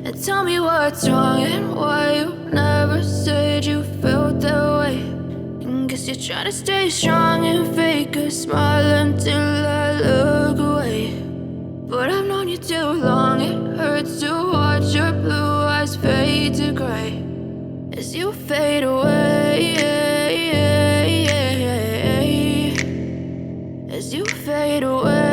And tell me what's wrong and why you never said you felt that way. And guess you're trying to stay strong and fake a smile until I look away. But I've known you too long, it hurts to watch your blue eyes fade to gray as you fade away, as you fade away.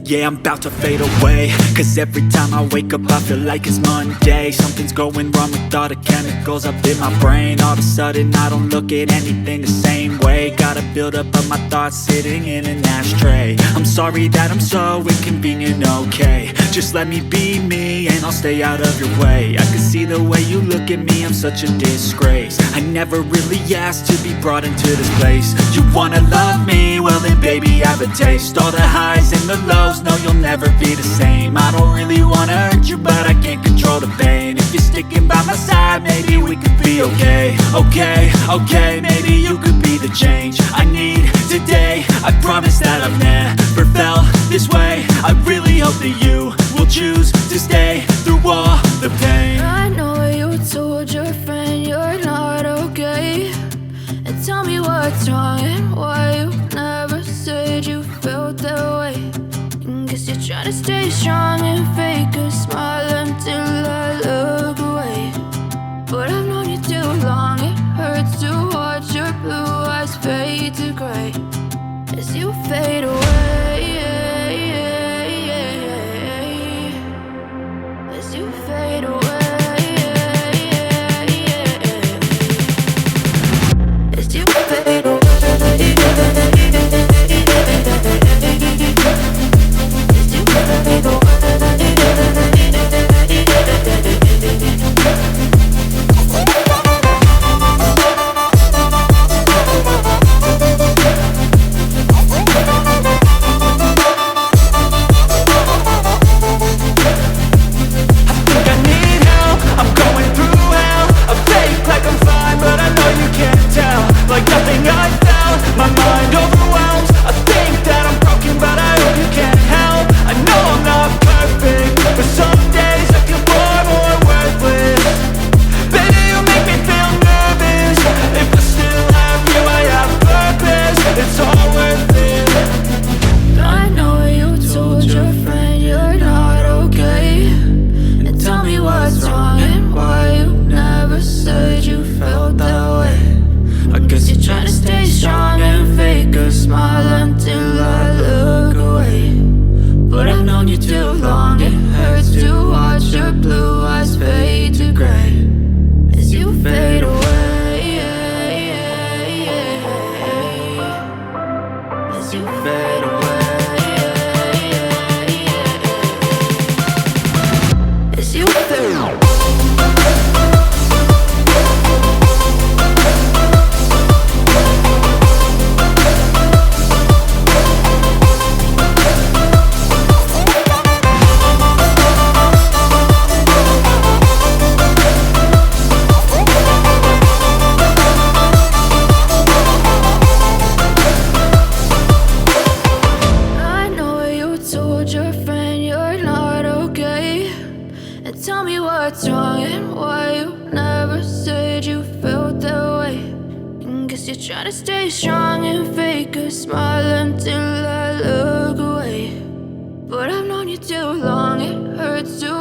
Yeah, I'm about to fade away, cause every time I wake up I feel like it's Monday. Something's going wrong with all the chemicals up in my brain. All of a sudden I don't look at anything the same way. Got a buildup of my thoughts sitting in an ashtray. I'm sorry that I'm so inconvenient, okay. Just let me be me and I'll stay out of your way. I can see the way you look at me, I'm such a disgrace. I never really asked to be brought into this place. You wanna love me? Well then baby I have a taste. All the highs and the lows, no you'll never be the same. I don't really wanna hurt you but I can't control the pain. If you're sticking by my side maybe we could be okay. Okay, maybe you could be the change I need today. I promise that I've never felt this way. I really hope that you will choose to stay through all the pain. I know you told your friend you're not okay. And tell me what's wrong and why you never said you felt that way. And guess you're trying to stay strong and fake a smile until I look away. But I've known you too long, it hurts to watch your blue eyes fade to gray as you fade away, as you fade away, as you fade away. Tell me what's wrong and why you never said you felt that way. And guess you're trying to stay strong and fake a smile until I look away. But I've known you too long, it hurts to